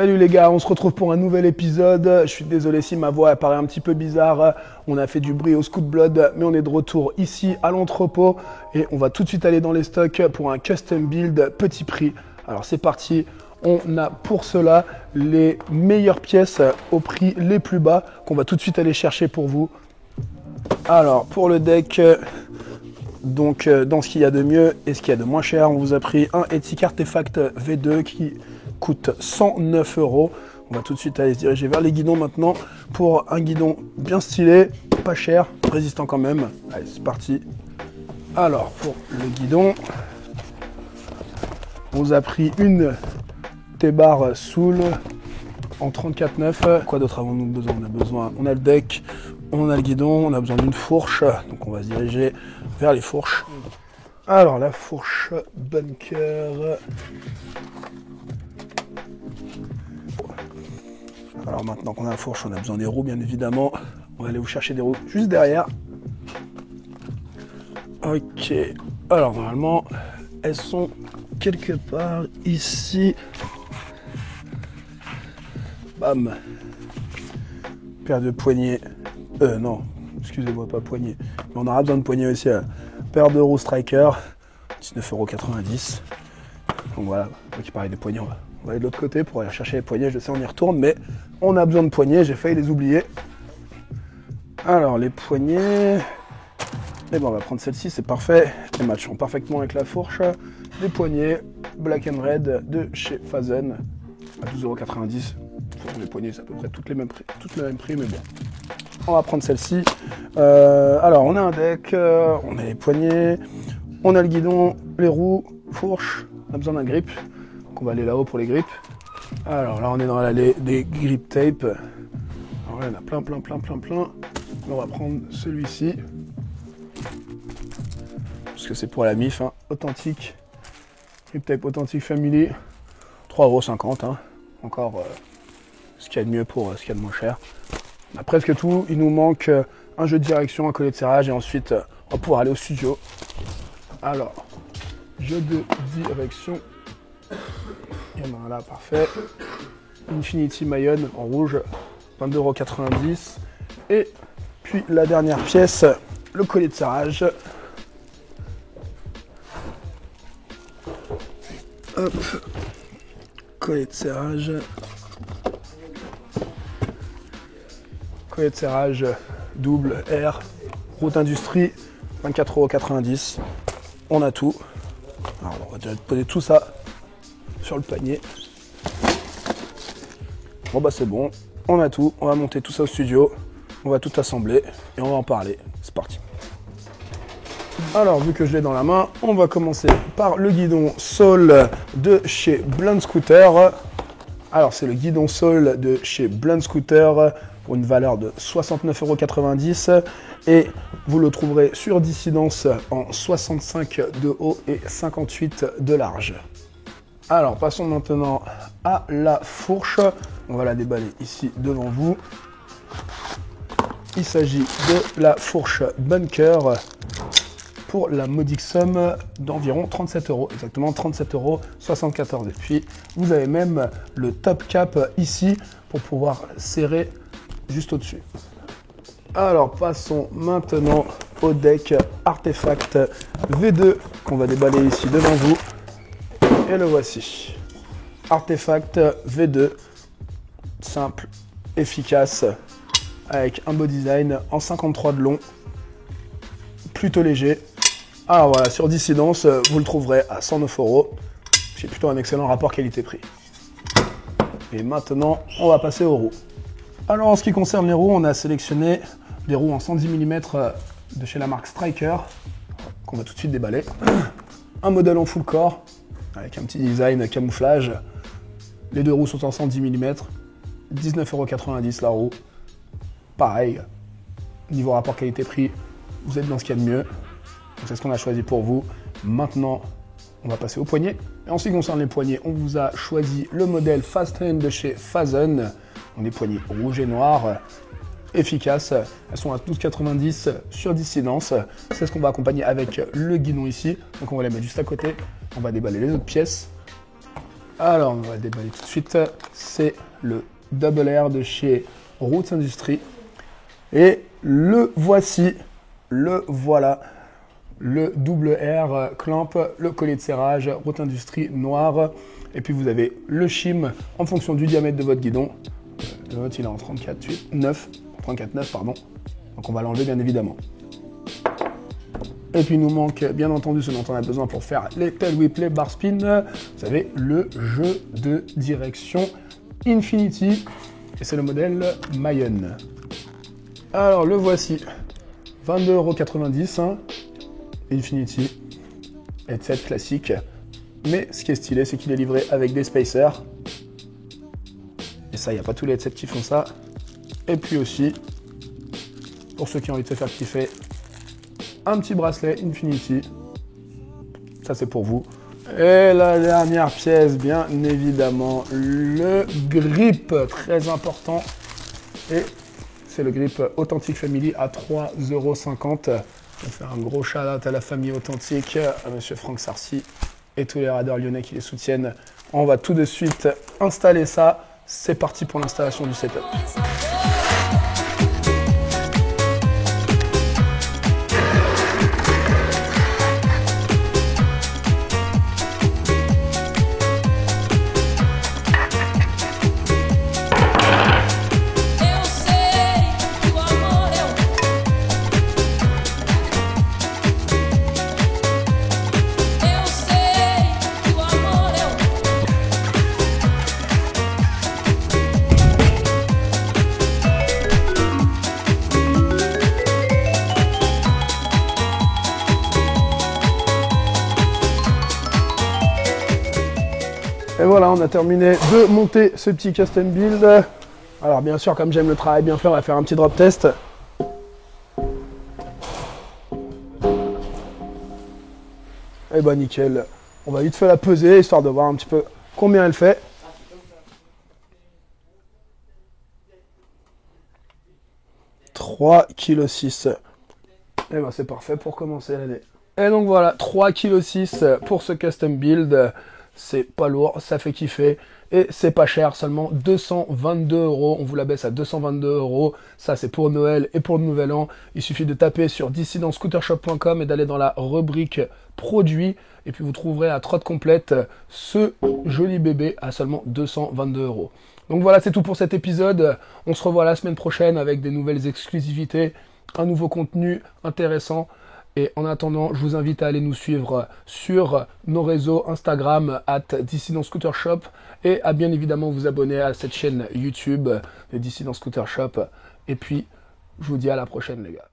Salut les gars, on se retrouve pour un nouvel épisode. Je suis désolé si ma voix apparaît un petit peu bizarre. On a fait du bruit au Scout Blood, mais on est de retour ici à l'entrepôt. Et on va tout de suite aller dans les stocks pour un custom build petit prix. Alors c'est parti, on a pour cela les meilleures pièces au prix les plus bas qu'on va tout de suite aller chercher pour vous. Alors pour le deck, donc dans ce qu'il y a de mieux et ce qu'il y a de moins cher, on vous a pris un Ethic Artefact V2 qui coûte 109 €. On va tout de suite aller se diriger vers les guidons maintenant pour un guidon bien stylé, pas cher, résistant quand même. Allez, c'est parti. Alors, pour le guidon, on vous a pris une T-bar Soul en 34,9. Quoi d'autre avons-nous besoin? On a le deck, on a le guidon, on a besoin d'une fourche. Donc on va se diriger vers les fourches. Alors, la fourche bunker. Alors maintenant qu'on a la fourche, on a besoin des roues bien évidemment. On va aller vous chercher des roues juste derrière. Ok. Alors normalement, elles sont quelque part ici. Bam. Paire de poignées. Non, excusez-moi, pas poignée. Mais on aura besoin de poignées aussi. Paire de roues Striker. 19,90 €. Donc voilà, qui parlait des poignées, on va aller de l'autre côté pour aller chercher les poignées. Je sais, on y retourne, mais on a besoin de poignées. J'ai failli les oublier. Alors, les poignées. Eh ben, on va prendre celle-ci, c'est parfait. Elles matcheront parfaitement avec la fourche. Les poignées Black and Red de chez Fazen à 12,90 €. Les poignées, c'est à peu près toutes le même prix, mais bon. On va prendre celle-ci. Alors, on a un deck, on a les poignées, on a le guidon, les roues, fourche. On a besoin d'un grip. Donc on va aller là-haut pour les grips. Alors là, on est dans l'allée des grip tape. Alors là, il y en a plein. On va prendre celui-ci. Parce que c'est pour la MIF, hein. Authentique. Grip tape Authentic Family. 3,50 €. Hein. Encore ce qu'il y a de mieux pour ce qu'il y a de moins cher. On a presque tout. Il nous manque un jeu de direction, un collet de serrage. Et ensuite, on va pouvoir aller au studio. Alors, jeu de direction. Et ben là, parfait. Infinity Mayonne en rouge, 22,90 €. Et puis la dernière pièce, le collier de serrage. Hop. Collier de serrage. Collier de serrage double R. Route Industrie, 24,90 €. On a tout. Alors on va déjà poser tout ça sur le panier. Bon bah c'est bon, on a tout, on va monter tout ça au studio, on va tout assembler et on va en parler. C'est parti. Alors vu que je l'ai dans la main, on va commencer par le guidon Soul de chez Blonde Scooter. Alors c'est le guidon Soul de chez Blonde Scooter pour une valeur de 69,90 € et vous le trouverez sur Dissidence en 65 de haut et 58 de large. Alors passons maintenant à la fourche. On va la déballer ici devant vous. Il s'agit de la fourche bunker pour la modique somme d'environ 37 €. Exactement 37,74 €. Et puis vous avez même le top cap ici pour pouvoir serrer juste au-dessus. Alors passons maintenant au deck Artefact V2 qu'on va déballer ici devant vous. Et le voici. Artefact V2, simple, efficace, avec un beau design en 53 de long, plutôt léger. Alors voilà, sur Dissidence, vous le trouverez à 109 €. C'est plutôt un excellent rapport qualité-prix. Et maintenant, on va passer aux roues. Alors en ce qui concerne les roues, on a sélectionné des roues en 110 mm de chez la marque Striker, qu'on va tout de suite déballer. Un modèle en full core, avec un petit design camouflage. Les deux roues sont en 110 mm, 19,90 € la roue. Pareil, niveau rapport qualité-prix, vous êtes dans ce qu'il y a de mieux. C'est ce qu'on a choisi pour vous. Maintenant, on va passer aux poignets. Et en ce qui concerne les poignets, on vous a choisi le modèle Fast Hand de chez Fazen. On a des poignées rouges et noires, efficaces. Elles sont à 12,90 € sur Dissidence. C'est ce qu'on va accompagner avec le guidon ici. Donc on va les mettre juste à côté. On va déballer les autres pièces. Alors, on va le déballer tout de suite. C'est le Double R de chez Roots Industries. Et le voici, le voilà, le double R clamp, le collier de serrage, Roots Industries noir. Et puis vous avez le shim en fonction du diamètre de votre guidon. Le vôtre, il est en 34,9, pardon. Donc on va l'enlever bien évidemment. Et puis il nous manque bien entendu ce dont on a besoin pour faire les tail whip, les bar spin. Vous avez le jeu de direction Infinity. Et c'est le modèle Mayen. Alors le voici. 22,90 €. Hein. Infinity. Headset classique. Mais ce qui est stylé, c'est qu'il est livré avec des spacers. Et ça, il n'y a pas tous les headsets qui font ça. Et puis aussi, pour ceux qui ont envie de se faire kiffer, un petit bracelet Infinity. Ça, c'est pour vous. Et la dernière pièce, bien évidemment, le grip, très important. Et c'est le grip Authentic Family à 3,50 €. On va faire un gros shout-out à la famille Authentique, à monsieur Franck Sarcy et tous les radars lyonnais qui les soutiennent. On va tout de suite installer ça. C'est parti pour l'installation du setup. Et voilà, on a terminé de monter ce petit custom build. Alors bien sûr, comme j'aime le travail bien fait, on va faire un petit drop test. Et bah nickel. On va vite fait la peser, histoire de voir un petit peu combien elle fait. « 3,6 kg. Et bah c'est parfait pour commencer l'année. Et donc voilà, 3,6 kg pour ce custom build. C'est pas lourd, ça fait kiffer et c'est pas cher, seulement 222 €. On vous la baisse à 222 €. Ça, c'est pour Noël et pour le Nouvel An. Il suffit de taper sur dissidentscootershop.com et d'aller dans la rubrique produits. Et puis vous trouverez à trotte complète ce joli bébé à seulement 222 €. Donc voilà, c'est tout pour cet épisode. On se revoit la semaine prochaine avec des nouvelles exclusivités, un nouveau contenu intéressant. Et en attendant, je vous invite à aller nous suivre sur nos réseaux Instagram @DissidentScooterShop et à bien évidemment vous abonner à cette chaîne YouTube de Dissident Scooter Shop. Et puis, je vous dis à la prochaine les gars.